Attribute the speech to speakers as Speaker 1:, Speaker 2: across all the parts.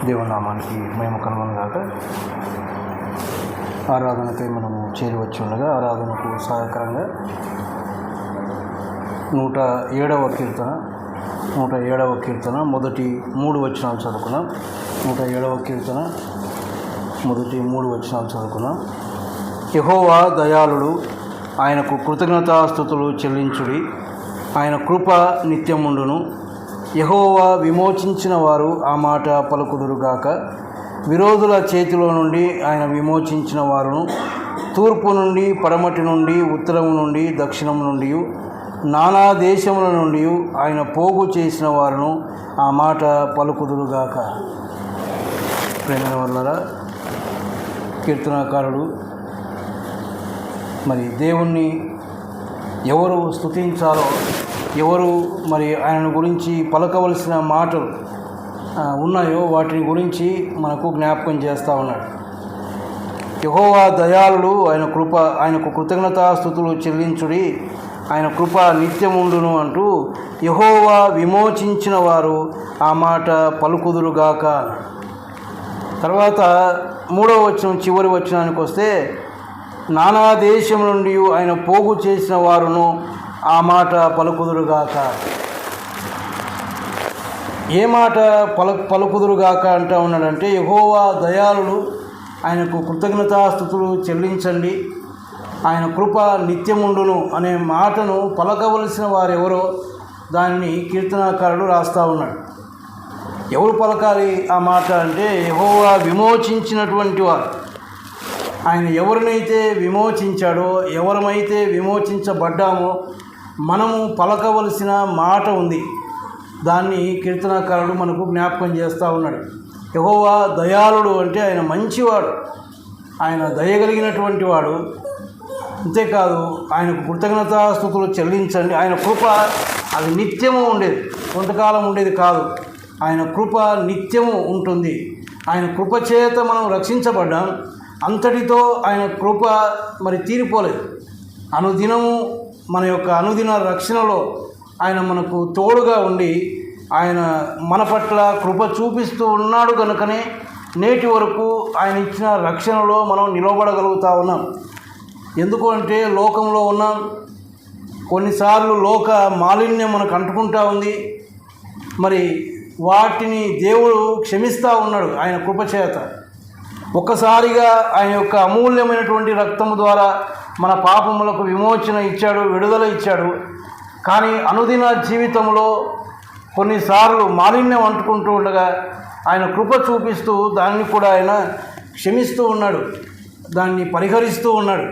Speaker 1: దేవుని నామానికి మహిమ కలుగునుగాక. ఆరాధనకై మనము చేరివచ్చి ఉండగా ఆరాధనకు సహాయకరంగా 107వ కీర్తన మొదటి 3 వచనాలు చదువుకున్నాం. 107వ కీర్తన మొదటి 3 వచనాలు చదువుకున్నాం. యెహోవా దయాళుడు, ఆయనకు కృతజ్ఞతాస్తుతులు చెల్లించుడి. ఆయన కృప నిత్యముండును. యెహోవా విమోచించిన వారు ఆ మాట పలుకుదురుగాక. విరోధుల చేతిలో నుండి ఆయన విమోచించిన వారును, తూర్పు నుండి పడమటి నుండి ఉత్తరము నుండి దక్షిణము నుండి నానా దేశముల నుండి ఆయన పోగు చేసిన వారును ఆ మాట పలుకుదురుగాక. ప్రేమ వల్ల కీర్తనాకారుడు మరి దేవుణ్ణి ఎవరు స్తుతించాలో, ఎవరు మరి ఆయన గురించి పలకవలసిన మాటలు ఉన్నాయో వాటిని గురించి మనకు జ్ఞాపకం చేస్తూ ఉన్నాడు. యెహోవా దయాళుడు, ఆయనకు కృతజ్ఞతాస్తుతులు చెల్లించుడి. ఆయన కృప నిత్యముండును అంటూ యెహోవా విమోచించిన వారు ఆ మాట పలుకుదురుగాక. తర్వాత 3వ వచనం చివరి వచనానికి వస్తే, నానా దేశం నుండి ఆయన పోగు చేసిన వారును ఆ మాట పలుకుదురుగాక. ఏ మాట పలుకుదురుగాక అంటూ ఉన్నాడంటే, యెహోవా దయాళుడు, ఆయనకు కృతజ్ఞతాస్తుతులు చెల్లించండి, ఆయన కృప నిత్యముండును అనే మాటను పలకవలసిన వారెవరో దాన్ని కీర్తనాకారుడు రాస్తూ ఉన్నాడు. ఎవరు పలకాలి ఆ మాట అంటే, యెహోవా విమోచించినటువంటి వారు. ఆయన ఎవరినైతే విమోచించాడో, ఎవరమైతే విమోచించబడ్డామో మనము పలకవలసిన మాట ఉంది. దాన్ని కీర్తనాకారుడు మనకు జ్ఞాపకం చేస్తూ ఉన్నాడు. యెహోవా దయాళుడు అంటే ఆయన మంచివాడు, ఆయన దయగలిగినటువంటి వాడు. అంతేకాదు, ఆయనకు కృతజ్ఞతాస్తుతులు చెల్లించండి. ఆయన కృప అది నిత్యము ఉండేది, కొంతకాలం ఉండేది కాదు. ఆయన కృప నిత్యము ఉంటుంది. ఆయన కృప చేత మనం రక్షించబడ్డాం. అంతటితో ఆయన కృప మరి తీరిపోలేదు. అనుదినము మన యొక్క అనుదిన రక్షణలో ఆయన మనకు తోడుగా ఉండి ఆయన మన పట్ల కృప చూపిస్తూ ఉన్నాడు కనుకనే నేటి వరకు ఆయన ఇచ్చిన రక్షణలో మనం నిలబడగలుగుతూ ఉన్నాం. ఎందుకు అంటే లోకంలో ఉన్నాం. కొన్నిసార్లు లోక మాలిన్యం మనకు అంటుకుంటూ ఉంది. మరి వాటిని దేవుడు క్షమిస్తూ ఉన్నాడు ఆయన కృప చేత. ఒక్కసారిగా ఆయన యొక్క అమూల్యమైనటువంటి రక్తము ద్వారా మన పాపములకు విమోచన ఇచ్చాడు, విడుదల ఇచ్చాడు. కానీ అనుదిన జీవితంలో కొన్నిసార్లు మాలిన్యం అంటుకుంటూ ఉండగా ఆయన కృప చూపిస్తూ దాన్ని కూడా ఆయన క్షమిస్తూ ఉన్నాడు, దాన్ని పరిహరిస్తూ ఉన్నాడు.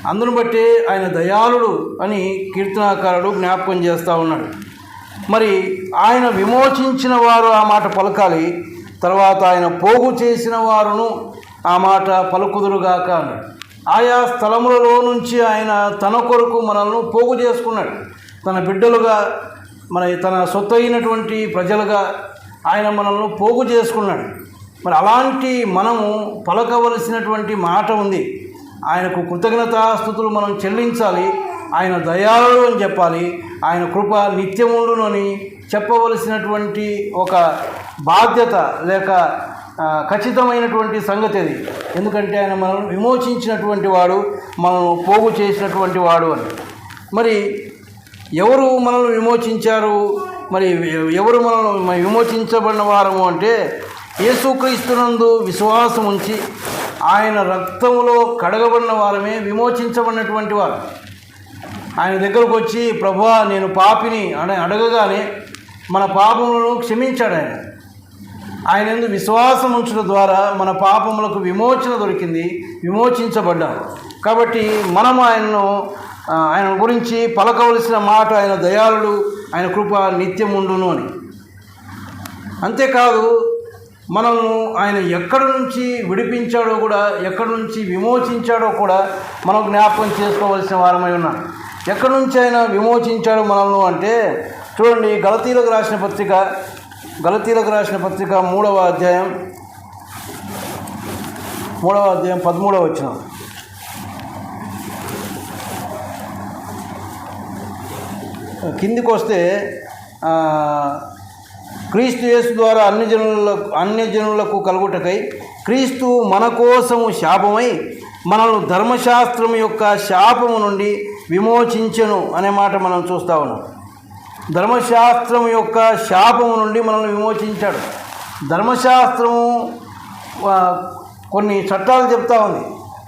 Speaker 1: అందును బట్టి ఆయన దయాళుడు అని కీర్తనాకారుడు జ్ఞాపకం చేస్తూ ఉన్నాడు. మరి ఆయన విమోచించిన వారు ఆ మాట పలకాలి. తర్వాత ఆయన పోగు చేసిన వారును ఆ మాట పలుకుదురుగాక అన్నాడు. ఆయా స్థలములలో నుంచి ఆయన తన కొరకు మనల్ని పోగు చేసుకున్నాడు. తన బిడ్డలుగా, తన సొత్తు అయినటువంటి ప్రజలుగా ఆయన మనల్ని పోగు చేసుకున్నాడు. మరి అలాంటి మనము పలకవలసినటువంటి మాట ఉంది. ఆయనకు కృతజ్ఞతాస్తుతులు మనం చెల్లించాలి. ఆయన దయాళుడు అని చెప్పాలి. ఆయన కృప నిత్యముండును అని చెప్పవలసినటువంటి ఒక బాధ్యత లేక ఖచ్చితమైనటువంటి సంగతి అది. ఎందుకంటే ఆయన మనల్ని విమోచించినటువంటి వాడు, మనల్ని పోగు చేసినటువంటి వాడు అని. మరి ఎవరు మనల్ని విమోచించారు? మరి ఎవరు మనల్ని విమోచించబడిన వారము అంటే, యేసుక్రీస్తునందు విశ్వాసం ఉంచి ఆయన రక్తములో కడగబడిన వారమే విమోచించబడినటువంటి వారు. ఆయన దగ్గరకు వచ్చి ప్రభువా నేను పాపిని అని అడగగానే మన పాపములను క్షమించాడు ఆయన. ఆయన యందు విశ్వాసం ఉంచడం ద్వారా మన పాపములకు విమోచన దొరికింది, విమోచించబడ్డాం. కాబట్టి మనం ఆయన గురించి పలకవలసిన మాట ఆయన దయాళుడు, ఆయన కృప నిత్యముండును అని. అంతేకాదు, మనము ఆయన ఎక్కడి నుంచి విడిపించాడో కూడా, ఎక్కడి నుంచి విమోచించాడో కూడా మనం జ్ఞాపకం చేసుకోవలసిన వారమై ఉన్నాం. ఎక్కడి నుంచి ఆయన విమోచించాడు మనల్ని అంటే, చూడండి, గలతీలకు రాసిన పత్రిక 3వ అధ్యాయం 13వ వచనం. కిందికి వస్తే క్రీస్తు యేసు ద్వారా అన్యజనులకు కలుగుటకై క్రీస్తు మన కోసము శాపమై మనల్ని ధర్మశాస్త్రం యొక్క శాపము నుండి విమోచించెను అనే మాట మనం చూస్తూ ఉన్నాం. ధర్మశాస్త్రం యొక్క శాపము నుండి మనల్ని విమోచించాడు. ధర్మశాస్త్రము కొన్ని చట్టాలు చెప్తా ఉంది.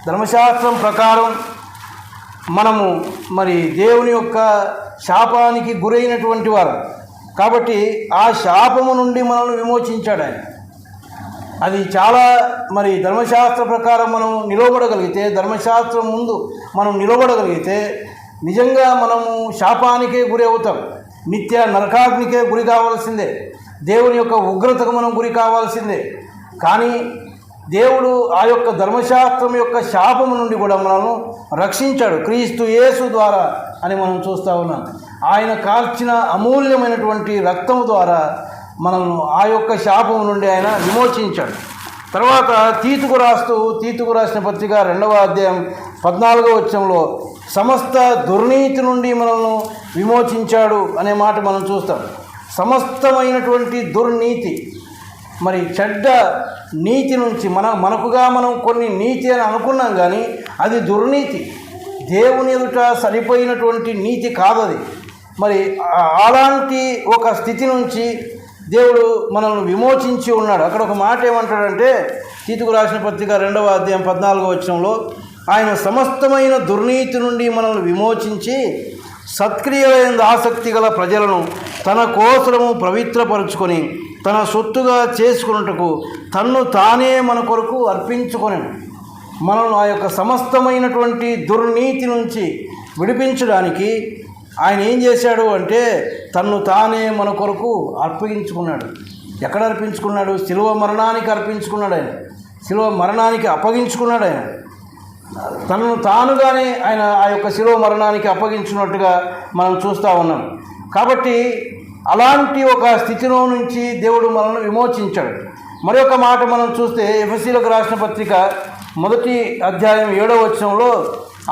Speaker 1: ధర్మశాస్త్రం ప్రకారం మనము మరి దేవుని యొక్క శాపానికి గురైనటువంటి వారు కాబట్టి ఆ శాపము నుండి మనల్ని విమోచించాడు ఆయన. అది చాలా మరి ధర్మశాస్త్ర ప్రకారం మనం నిలబడగలిగితే, ధర్మశాస్త్రం ముందు మనం నిలబడగలిగితే నిజంగా మనము శాపానికే గురి అవుతాం. నిత్య నరకాగ్నికే గురి కావాల్సిందే. దేవుని యొక్క ఉగ్రతకు మనం గురి కావాల్సిందే. కానీ దేవుడు ఆ యొక్క ధర్మశాస్త్రం యొక్క శాపము నుండి కూడా మనల్ని రక్షించాడు క్రీస్తు యేసు ద్వారా అని మనం చూస్తూ ఉన్నాం. ఆయన కార్చిన అమూల్యమైనటువంటి రక్తము ద్వారా మనల్ని ఆ యొక్క శాపము నుండి ఆయన విమోచించాడు. తర్వాత తీతుకు రాసిన పత్రిక 2వ అధ్యాయం 14వ వచనంలో సమస్త దుర్నీతి నుండి మనల్ని విమోచించాడు అనే మాట మనం చూస్తాం. సమస్తమైనటువంటి దుర్నీతి, మరి చెడ్డ నీతి నుంచి మనకుగా మనం కొన్ని నీతి అని అనుకున్నాం, కానీ అది దుర్నీతి. దేవుని ఎదుట సరిపోయినటువంటి నీతి కాదు అది. మరి అలాంటి ఒక స్థితి నుంచి దేవుడు మనల్ని విమోచించి ఉన్నాడు. అక్కడ ఒక మాట ఏమంటాడంటే తీతుకు రాసిన పత్రిక 2వ అధ్యాయం 14వ వచనంలో ఆయన సమస్తమైన దుర్నీతి నుండి మనల్ని విమోచించి సత్క్రియలైన ఆసక్తి గల ప్రజలను తన కోసము పవిత్రపరుచుకొని తన సొత్తుగా చేసుకున్నట్టుకు తన్ను తానే మన కొరకు అర్పించుకొని మనల్ని ఆ యొక్క సమస్తమైనటువంటి దుర్నీతి నుంచి విడిపించడానికి ఆయన ఏం చేశాడు అంటే తన్ను తానే మన కొరకు అర్పించుకున్నాడు. ఎక్కడ అర్పించుకున్నాడు? శిలువ మరణానికి అర్పించుకున్నాడు. ఆయన శిలువ మరణానికి అప్పగించుకున్నాడు. ఆయన తనను తానుగానే ఆయన ఆ యొక్క శిలువ మరణానికి అప్పగించున్నట్టుగా మనం చూస్తూ ఉన్నాం. కాబట్టి అలాంటి ఒక స్థితిలో నుంచి దేవుడు మనల్ని విమోచించాడు. మరి ఒక మాట మనం చూస్తే ఎఫెసీయులకు రాసిన పత్రిక 1వ అధ్యాయం 7వ వచనంలో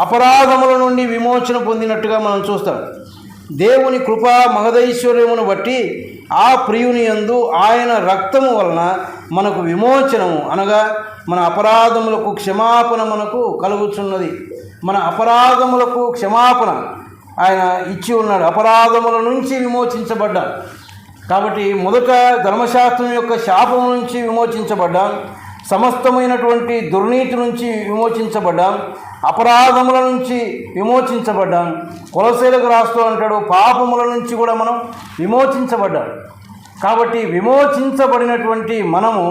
Speaker 1: అపరాధముల నుండి విమోచన పొందినట్టుగా మనం చూస్తాం. దేవుని కృపా మహదైశ్వర్యమును బట్టి ఆ ప్రియుని యందు ఆయన రక్తము వలన మనకు విమోచనము అనగా మన అపరాధములకు క్షమాపణ మనకు కలుగుచున్నది. మన అపరాధములకు క్షమాపణ ఆయన ఇచ్చి ఉన్నాడు. అపరాధముల నుంచి విమోచించబడ్డాం. కాబట్టి మొదట ధర్మశాస్త్రం యొక్క శాపం నుంచి విమోచించబడ్డాం, సమస్తమైనటువంటి దుర్నీతి నుంచి విమోచించబడ్డాం, అపరాధముల నుంచి విమోచించబడ్డాం. కొలసీలకు రాస్తూ అంటాడు పాపముల నుంచి కూడా మనం విమోచించబడ్డాం. కాబట్టి విమోచించబడినటువంటి మనము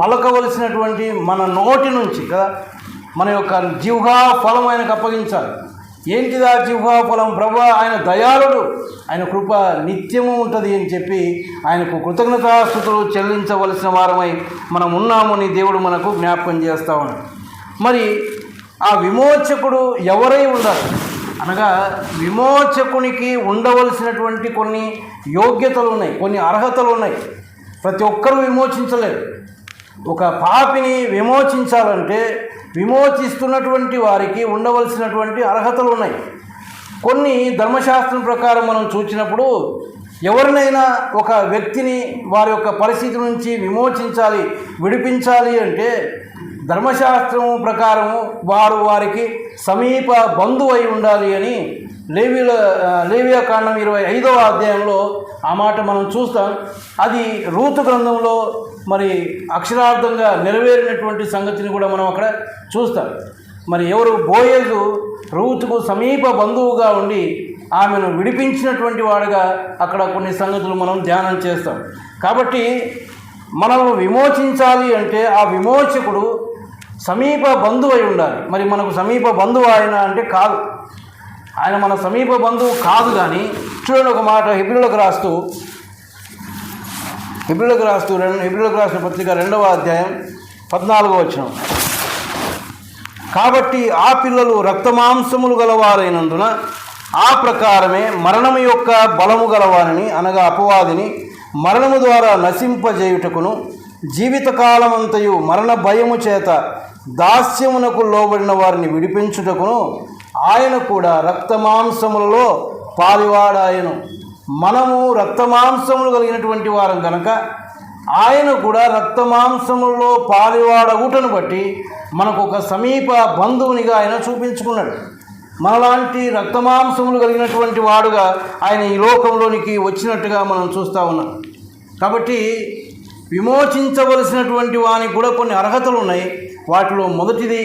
Speaker 1: పలకవలసినటువంటి మన నోటి నుంచి కదా మన యొక్క జిహ్వా ఫలం ఆయనకు అప్పగించాలి. ఏంటిదా జిహ్వా ఫలం? ప్రభువా ఆయన దయాళుడు, ఆయన కృప నిత్యము ఉంటుంది అని చెప్పి ఆయనకు కృతజ్ఞతాస్తుతులు చెల్లించవలసిన వారమై మనం ఉన్నామని దేవుడు మనకు జ్ఞాపకం చేస్తూ ఉన్నాడు. మరి ఆ విమోచకుడు ఎవరై ఉండాలి అనగా విమోచకునికి ఉండవలసినటువంటి కొన్ని యోగ్యతలు ఉన్నాయి, కొన్ని అర్హతలు ఉన్నాయి. ప్రతి ఒక్కరూ విమోచించలేరు. ఒక పాపిని విమోచించాలంటే విమోచిస్తున్నటువంటి వారికి ఉండవలసినటువంటి అర్హతలు ఉన్నాయి. కొన్ని ధర్మశాస్త్రం ప్రకారం మనం చూసినప్పుడు ఎవరినైనా ఒక వ్యక్తిని వారి యొక్క పరిస్థితి నుంచి విమోచించాలి, విడిపించాలి అంటే ధర్మశాస్త్రం ప్రకారము వారికి సమీప బంధువు అయి ఉండాలి అని లేవియాకాండం 25వ అధ్యాయంలో ఆ మాట మనం చూస్తాం. అది రూతు గ్రంథంలో మరి అక్షరార్థంగా నెరవేరినటువంటి సంగతిని కూడా మనం అక్కడ చూస్తాం. మరి ఎవరు బోయేజు రూతుకు సమీప బంధువుగా ఉండి ఆమెను విడిపించినటువంటి వాడుగా అక్కడ కొన్ని సంగతులు మనం ధ్యానం చేస్తాం. కాబట్టి మనల్ని విమోచించాలి అంటే ఆ విమోచకుడు సమీప బంధువు అయి ఉండాలి. మరి మనకు సమీప బంధువు ఆయన అంటే కాదు, ఆయన మన సమీప బంధువు కాదు. కానీ చూడండి ఒక మాట హెబ్రీయులకు రాసిన పత్రిక 2వ అధ్యాయం 14వ వచనం. కాబట్టి ఆ పిల్లలు రక్తమాంసములు గలవారైనందున ఆ ప్రకారమే మరణము యొక్క బలము గలవారిని అనగా అపవాదిని మరణము ద్వారా నశింపజేయుటకును జీవితకాలమంతయు మరణ భయము చేత దాస్యమునకు లోబడిన వారిని విడిపించుటకును ఆయన కూడా రక్తమాంసములలో పాలివాడాయను. మనము రక్తమాంసములు కలిగినటువంటి వారం కనుక ఆయన కూడా రక్తమాంసములలో పాలివాడగుటను బట్టి మనకు ఒక సమీప బంధువునిగా ఆయన చూపించుకున్నాడు. మనలాంటి రక్తమాంసములు కలిగినటువంటి వాడుగా ఆయన ఈ లోకంలోనికి వచ్చినట్టుగా మనం చూస్తూ ఉన్నాం. కాబట్టి విమోచించవలసినటువంటి వానికి కూడా కొన్ని అర్హతలు ఉన్నాయి. వాటిలో మొదటిది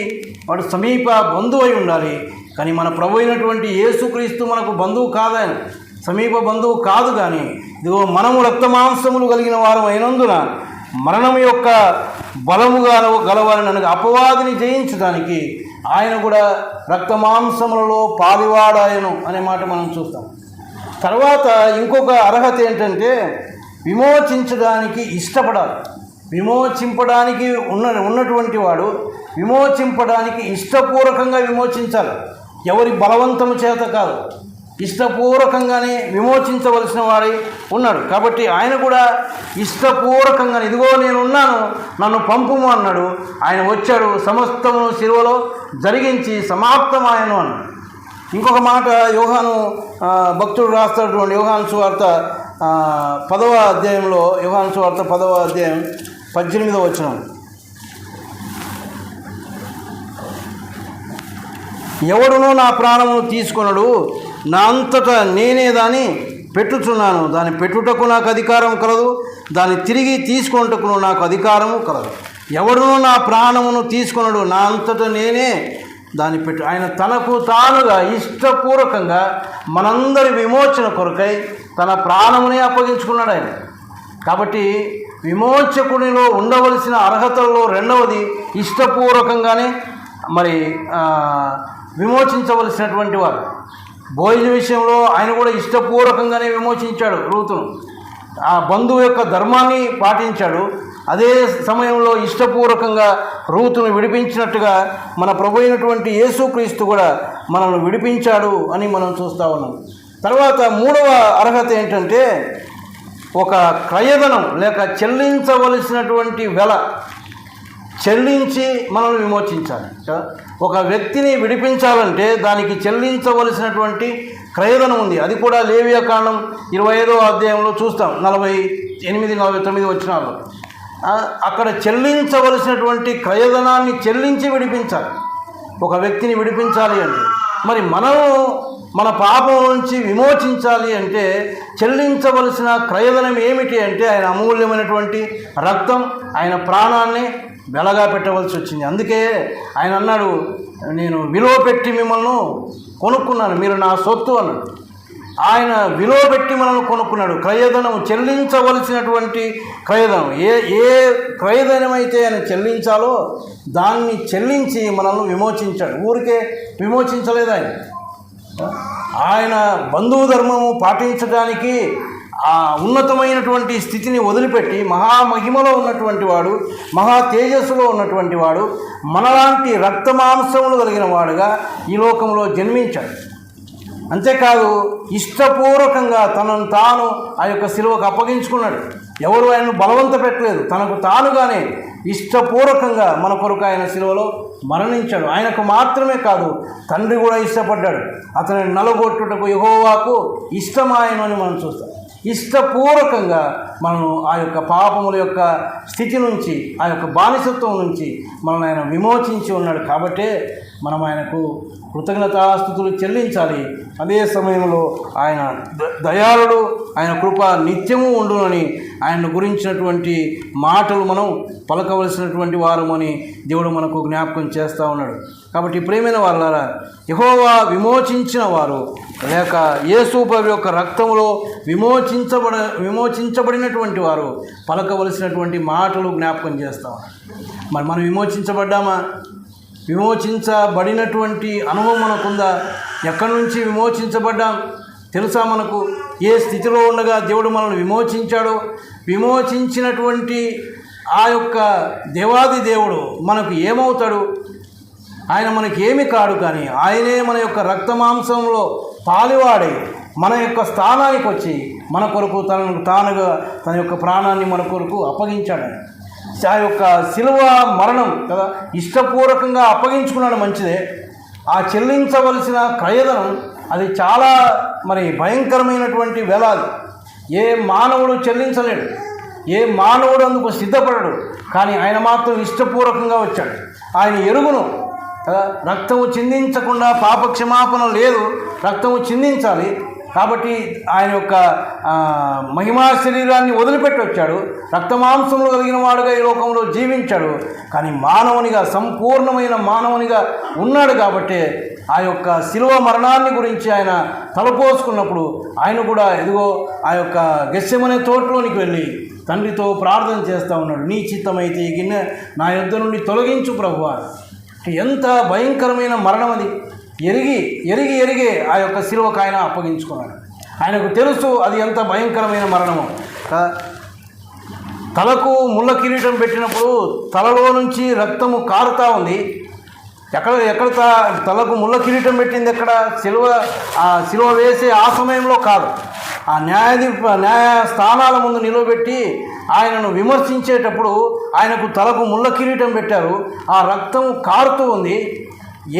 Speaker 1: వాడు సమీప బంధువు అయి ఉండాలి. కానీ మన ప్రభు అయినటువంటి యేసుక్రీస్తు మనకు బంధువు కాదాయన, సమీప బంధువు కాదు. కానీ ఇదిగో మనము రక్తమాంసములు కలిగిన వారం అయినందున మరణం యొక్క బలముగా గలవాలని అనగా అపవాదిని జయించడానికి ఆయన కూడా రక్తమాంసములలో పాలివాడాయను అనే మాట మనం చూస్తాం. తర్వాత ఇంకొక అర్హత ఏంటంటే విమోచించడానికి ఇష్టపడాలి. విమోచింపడానికి ఉన్నటువంటి వాడు విమోచింపడానికి ఇష్టపూర్వకంగా విమోచించాలి. ఎవరి బలవంతము చేత కాదు, ఇష్టపూర్వకంగానే విమోచించవలసిన వాడై ఉన్నాడు. కాబట్టి ఆయన కూడా ఇష్టపూర్వకంగా ఇదిగో నేనున్నాను, నన్ను పంపుము అన్నాడు. ఆయన వచ్చాడు, సమస్తమును శిలువలో జరిగించి సమాప్తమాయను అన్నాడు. ఇంకొక మాట యోహాను భక్తుడు రాస్తున్నటువంటి యోహాను సువార్త 10వ అధ్యాయంలో, యోహాను సువార్త 10వ అధ్యాయం 18వ వచనం, ఎవడునో నా ప్రాణమును తీసుకొనడు, నా అంతటా నేనే దాన్ని పెట్టుచున్నాను, దాన్ని పెట్టుటకు నాకు అధికారం కలదు, దాన్ని తిరిగి తీసుకొనుటకు నాకు అధికారము కలదు. ఎవడునో నా ప్రాణమును తీసుకొనడు, నా అంతటా నేనే దాన్ని పెట్టు. ఆయన తనకు తానుగా ఇష్టపూర్వకంగా మనందరి విమోచన కొరకై తన ప్రాణమునే అప్పగించుకున్నాడు ఆయన. కాబట్టి విమోచకునిలో ఉండవలసిన అర్హతల్లో రెండవది ఇష్టపూర్వకంగానే మరి విమోచించవలసినటువంటి వారు. భోజన విషయంలో ఆయన కూడా ఇష్టపూర్వకంగానే విమోచించాడు రూతును. ఆ బంధువు యొక్క ధర్మాన్ని పాటించాడు. అదే సమయంలో ఇష్టపూర్వకంగా రూతును విడిపించినట్టుగా మన ప్రభు అయినటువంటి యేసుక్రీస్తు కూడా మనల్ని విడిపించాడు అని మనం చూస్తూ ఉన్నాం. తర్వాత మూడవ అర్హత ఏంటంటే ఒక క్రయధనం లేక చెల్లించవలసినటువంటి వెల చెల్లించి మనల్ని విమోచించాలి. ఒక వ్యక్తిని విడిపించాలంటే దానికి చెల్లించవలసినటువంటి క్రయధనం ఉంది. అది కూడా లేవియాకాండం 25వ అధ్యాయంలో చూస్తాం, 48-49 వచనాల్లో. అక్కడ చెల్లించవలసినటువంటి క్రయధనాన్ని చెల్లించి విడిపించాలి. ఒక వ్యక్తిని విడిపించాలి అంటే మరి మనము మన పాపం నుంచి విమోచించాలి అంటే చెల్లించవలసిన క్రయధనం ఏమిటి అంటే ఆయన అమూల్యమైనటువంటి రక్తం, ఆయన ప్రాణాన్ని వెలగా పెట్టవలసి వచ్చింది. అందుకే ఆయన అన్నాడు, నేను విలువ పెట్టి మిమ్మల్ని కొనుక్కున్నాను, మీరు నా సొత్తు అన్నాడు. ఆయన విలువ పెట్టి మనల్ని కొనుక్కున్నాడు. క్రయధనం చెల్లించవలసినటువంటి క్రయధనం ఏ క్రయధనం అయితే ఆయన చెల్లించాలో దాన్ని చెల్లించి మనల్ని విమోచించాడు. ఊరికే విమోచించలేదు ఆయన. ఆయన బంధువు ధర్మము పాటించడానికి ఆ ఉన్నతమైనటువంటి స్థితిని వదిలిపెట్టి మహామహిమలో ఉన్నటువంటి వాడు, మహా తేజస్సులో ఉన్నటువంటి వాడు, మనలాంటి రక్తమాంసములు కలిగిన వాడుగా ఈ లోకంలో జన్మించాడు. అంతేకాదు ఇష్టపూర్వకంగా తనను తాను ఆ యొక్క శిలువకు అప్పగించుకున్నాడు. ఎవరు ఆయనను బలవంత పెట్టలేదు, తనకు తానుగానే ఇష్టపూర్వకంగా మన కొరకు ఆయన శిలువలో మరణించాడు. ఆయనకు మాత్రమే కాదు, తండ్రి కూడా ఇష్టపడ్డాడు. అతనిని నలగొట్టుటకు యెహోవాకు ఇష్టమాయను అని మనం చూస్తాం. ఇష్టపూర్వకంగా మనం ఆ యొక్క పాపముల యొక్క స్థితి నుంచి, ఆ యొక్క బానిసత్వం నుంచి మనల్ని ఆయన విమోచించి ఉన్నాడు. కాబట్టే మనం ఆయనకు కృతజ్ఞతాస్తుతులు చెల్లించాలి. అదే సమయంలో ఆయన దయాళుడు, ఆయన కృప నిత్యము ఉండునని ఆయన గురించినటువంటి మాటలు మనం పలకవలసినటువంటి వారమని దేవుడు మనకు జ్ఞాపకం చేస్తూ ఉన్నాడు. కాబట్టి ప్రియమైన వారులారా, యెహోవా విమోచించిన వారు లేక యేసు ప్రభు యొక్క రక్తములో విమోచించబడినటువంటి వారు పలకవలసినటువంటి మాటలు జ్ఞాపకం చేస్తూ ఉన్నారు. మరి మనం విమోచించబడ్డామా? విమోచించబడినటువంటి అనుభవం మనకుందా? ఎక్కడి నుంచి విమోచించబడ్డాం తెలుసా మనకు? ఏ స్థితిలో ఉండగా దేవుడు మనల్ని విమోచించాడో, విమోచించినటువంటి ఆ యొక్క దేవాది దేవుడు మనకు ఏమవుతాడు? ఆయన మనకి ఏమి కాడు, కానీ ఆయనే మన యొక్క రక్తమాంసంలో పాలివాడై మన యొక్క స్థానానికి వచ్చి మన కొరకు తానుగా తన యొక్క ప్రాణాన్ని మన కొరకు అప్పగించాడు. ఆ యొక్క శిలువ మరణం కదా ఇష్టపూర్వకంగా అప్పగించుకున్నాడు, మంచిదే. ఆ చెల్లించవలసిన క్రయధనం అది చాలా మరి భయంకరమైనటువంటి వెల. అది ఏ మానవుడు చెల్లించలేడు, ఏ మానవుడు అందుకు సిద్ధపడడు. కానీ ఆయన మాత్రం ఇష్టపూర్వకంగా వచ్చాడు. ఆయన ఎరుగును కదా, రక్తము చిందించకుండా పాప క్షమాపణ లేదు, రక్తము చిందించాలి. కాబట్టి ఆయన యొక్క మహిమా శరీరాన్ని వదిలిపెట్టి వచ్చాడు. రక్తమాంసములు కలిగిన వాడుగా ఈ లోకంలో జీవించాడు. కానీ మానవునిగా, సంపూర్ణమైన మానవునిగా ఉన్నాడు. కాబట్టి ఆ యొక్క శిలువ మరణాన్ని గురించి ఆయన తలపోసుకున్నప్పుడు ఆయన కూడా ఇదిగో ఆ యొక్క గెత్సెమనే తోటలోనికి వెళ్ళి తండ్రితో ప్రార్థన చేస్తూ ఉన్నాడు. నీ చిత్తమైతే ఈ గిన్నె నా యొద్ద నుండి తొలగించు ప్రభువా. ఎంత భయంకరమైన మరణం అది. ఎరిగి ఆ యొక్క శిలువకు ఆయన అప్పగించుకున్నాడు. ఆయనకు తెలుసు అది ఎంత భయంకరమైన మరణము. తలకు ముళ్ళ కిరీటం పెట్టినప్పుడు తలలో నుంచి రక్తము కారుతూ ఉంది. ఎక్కడ తలకు ముళ్ళ కిరీటం పెట్టింది ఎక్కడ? శిలువ వేసే ఆ సమయంలో కాదు, ఆ న్యాయ స్థానాల ముందు నిలబెట్టి ఆయనను విమర్శించేటప్పుడు ఆయనకు తలకు ముళ్ళ కిరీటం పెట్టారు. ఆ రక్తం కారుతూ ఉంది.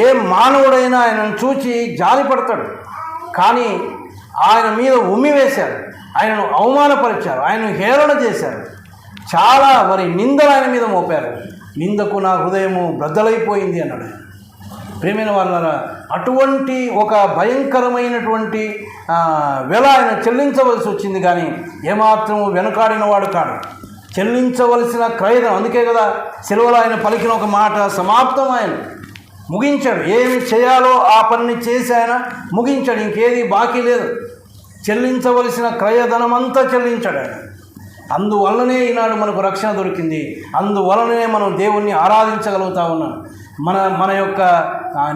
Speaker 1: ఏ మానవుడైనా ఆయనను చూచి జాలిపడతాడు. కానీ ఆయన మీద ఉమ్మి వేశారు, ఆయనను అవమానపరిచారు, ఆయనను హేళన చేశారు. చాలా నిందలు ఆయన మీద మోపారు. నిందకు నా హృదయము బ్రద్దలైపోయింది అన్నాడు. ప్రియమైన వాళ్ళారా, అటువంటి ఒక భయంకరమైనటువంటి వెల ఆయన చెల్లించవలసి వచ్చింది. కానీ ఏమాత్రము వెనకాడిన వాడు కాడు. చెల్లించవలసిన క్రయం. అందుకే కదా శిలువలో ఆయన పలికిన ఒక మాట, సమాప్తం. ఆయన ముగించాడు. ఏమి చేయాలో ఆ పనిని చేసి ఆయన ముగించాడు. ఇంకేది బాకీ లేదు. చెల్లించవలసిన క్రయధనమంతా చెల్లించాడు ఆయన. అందువల్లనే ఈనాడు మనకు రక్షణ దొరికింది. అందువలనే మనం దేవుణ్ణి ఆరాధించగలుగుతా ఉన్నాం. మన యొక్క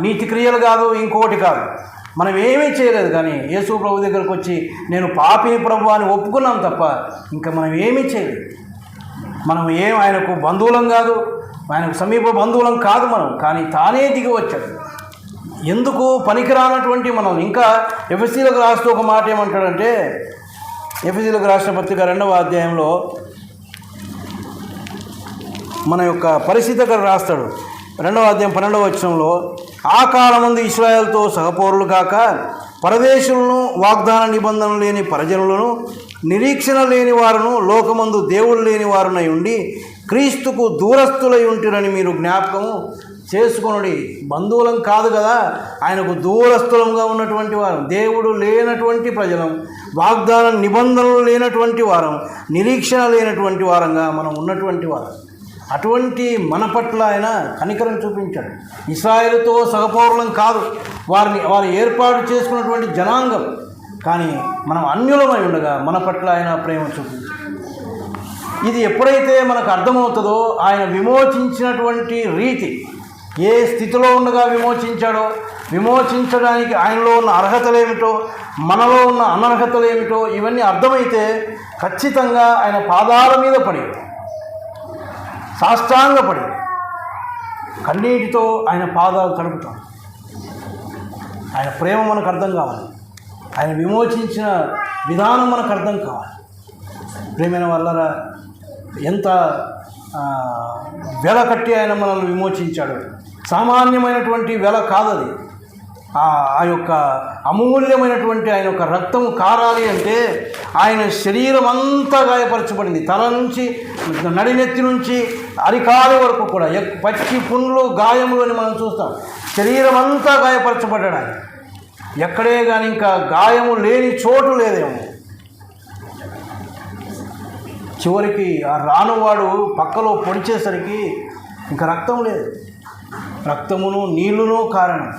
Speaker 1: నీతి క్రియలు కాదు, ఇంకోటి కాదు. మనం ఏమీ చేయలేదు. కానీ యేసు ప్రభు దగ్గరకు వచ్చి నేను పాపిని ప్రభు అని ఒప్పుకున్నాం తప్ప ఇంకా మనం ఏమీ చేయలేదు. మనం ఆయనకు బంధువులం కాదు, ఆయనకు సమీప బంధువులం కాదు మనం. కానీ తానే దిగి వచ్చాడు. ఎందుకు పనికిరానటువంటి మనం. ఇంకా ఎఫెసీలకు రాస్తూ ఒక మాట ఏమంటాడంటే, ఎఫెసీలకు రాసిన పత్రిక 2వ అధ్యాయంలో మన యొక్క పరిస్థితి అక్కడ రాస్తాడు. 2వ అధ్యాయం 12వ వచనంలో, ఆ కాలమందు ఇశ్రాయేలుతో సహపౌరులు కాక పరదేశులను, వాగ్దాన నిబంధనలు లేని పరజనులను, నిరీక్షణ లేని వారును, లోకమందు దేవుడు లేని వారునై ఉండి క్రీస్తుకు దూరస్తులై ఉంటురని మీరు జ్ఞాపకము చేసుకొనుడి. బంధువులం కాదు కదా, ఆయనకు దూరస్తులంగా ఉన్నటువంటి వారం, దేవుడు లేనటువంటి ప్రజలం, వాగ్దాన నిబంధనలు లేనటువంటి వారం, నిరీక్షణ లేనటువంటి వారంగా మనం ఉన్నటువంటి వారం. అటువంటి మన పట్ల ఆయన కనికరం చూపించాడు. ఇశ్రాయేలుతో సహపౌరులం కాదు, వారు ఏర్పాటు చేసుకున్నటువంటి జనాంగం. కానీ మనం అన్యులమై ఉండగా మన పట్ల ఆయన ప్రేమ చూపించాడు. ఇది ఎప్పుడైతే మనకు అర్థమవుతుందో ఆయన విమోచించినటువంటి రీతి, ఏ స్థితిలో ఉండగా విమోచించాడో, విమోచించడానికి ఆయనలో ఉన్న అర్హతలేమిటో, మనలో ఉన్న అనర్హతలేమిటో ఇవన్నీ అర్థమైతే ఖచ్చితంగా ఆయన పాదాల మీద పడి, సాష్టాంగపడి కన్నీటితో ఆయన పాదాలు తడుపుతాం. ఆయన ప్రేమ మనకు అర్థం కావాలి. ఆయన విమోచించిన విధానం మనకు అర్థం కావాలి. ప్రేమైన వల్లరా, ఎంత వెల కట్టి ఆయన మనల్ని విమోచించాడు. సామాన్యమైనటువంటి వెల కాదది. ఆ యొక్క అమూల్యమైనటువంటి ఆయన యొక్క రక్తము కారాలి అంటే ఆయన శరీరం అంతా గాయపరచబడింది. తల నుంచి నడినెత్తి నుంచి అరికాలి వరకు కూడా పచ్చి పుండ్లు, గాయములు అని మనం చూస్తాం. శరీరం అంతా గాయపరచబడ్డాడు ఆయన. ఎక్కడే కానీ ఇంకా గాయము లేని చోటు లేదేమో. చివరికి ఆ రానువాడు పక్కలో పొడిచేసరికి ఇంకా రక్తం లేదు. రక్తమును నీళ్లును కారణం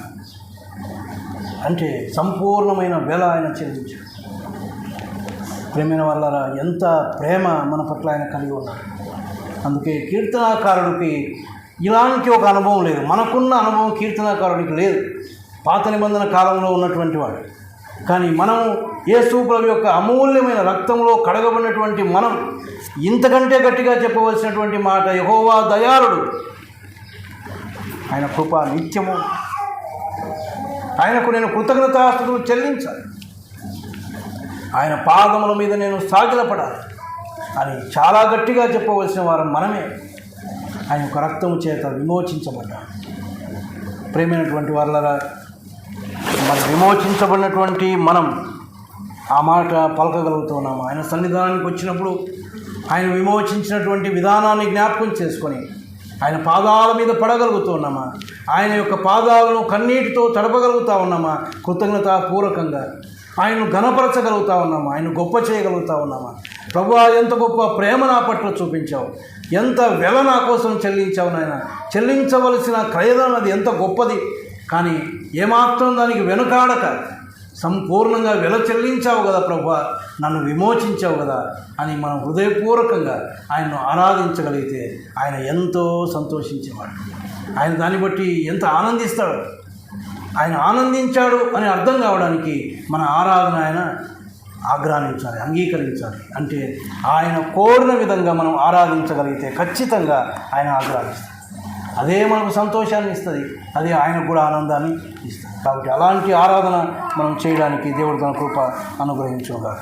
Speaker 1: అంటే సంపూర్ణమైన వెల ఆయన చెల్లించాడు. ప్రేమైన వల్ల ఎంత ప్రేమ మన పట్ల ఆయన కలిగి ఉన్నాడు. అందుకే కీర్తనాకారుడికి ఇలాంటి ఒక అనుభవం లేదు. మనకున్న అనుభవం కీర్తనాకారుడికి లేదు. పాత నిబంధన కాలంలో ఉన్నటువంటి వాడు. కానీ మనం యేసు ప్రభు యొక్క అమూల్యమైన రక్తంలో కడగబడినటువంటి మనం ఇంతకంటే గట్టిగా చెప్పవలసినటువంటి మాట, యెహోవా దయాళుడు, ఆయన కృప నిత్యము, ఆయనకు నేను కృతజ్ఞతాస్తుతులు చెల్లించాలి, ఆయన పాదముల మీద నేను సాగిలపడాలి అని చాలా గట్టిగా చెప్పవలసిన వారు మనమే. ఆయన యొక్క రక్తము చేత విమోచించబడ్డాడు. ప్రేమైనటువంటి వారలారా, మరి విమోచించబడినటువంటి మనం ఆ మాట పలకగలుగుతున్నాము. ఆయన సన్నిధానానికి వచ్చినప్పుడు ఆయన విమోచించినటువంటి విధానాన్ని జ్ఞాపకం చేసుకొని ఆయన పాదాల మీద పడగలుగుతున్నామా? ఆయన యొక్క పాదాలను కన్నీటితో తడపగలుగుతా ఉన్నామా? కృతజ్ఞతాపూర్వకంగా ఆయన్ను ఘనపరచగలుగుతా ఉన్నామా? ఆయన గొప్ప చేయగలుగుతా ఉన్నామా? ప్రభువా, ఎంత గొప్ప ప్రేమ నా పట్ల చూపించావు, ఎంత వెల నా కోసం చెల్లించావు నాయన. చెల్లించవలసిన క్రయదనం అది ఎంత గొప్పది, కానీ ఏమాత్రం దానికి వెనుకాడక సంపూర్ణంగా వెల చెల్లించావు కదా ప్రభువా, నన్ను విమోచించావు కదా అని మనం హృదయపూర్వకంగా ఆయన్ను ఆరాధించగలిగితే ఆయన ఎంతో సంతోషించేవాడు. ఆయన దాన్ని బట్టి ఎంత ఆనందిస్తాడు. ఆయన ఆనందించాడు అని అర్థం కావడానికి మన ఆరాధన ఆయన ఆగ్రహించాలి, అంగీకరించాలి. అంటే ఆయన కోరిన విధంగా మనం ఆరాధించగలిగితే ఖచ్చితంగా ఆయన ఆగ్రహిస్తాడు. అదే మనకు సంతోషాన్ని ఇస్తుంది, అదే ఆయనకు కూడా ఆనందాన్ని ఇస్తుంది. కాబట్టి అలాంటి ఆరాధన మనం చేయడానికి దేవుడు తన కృప అనుగ్రహించుగాక.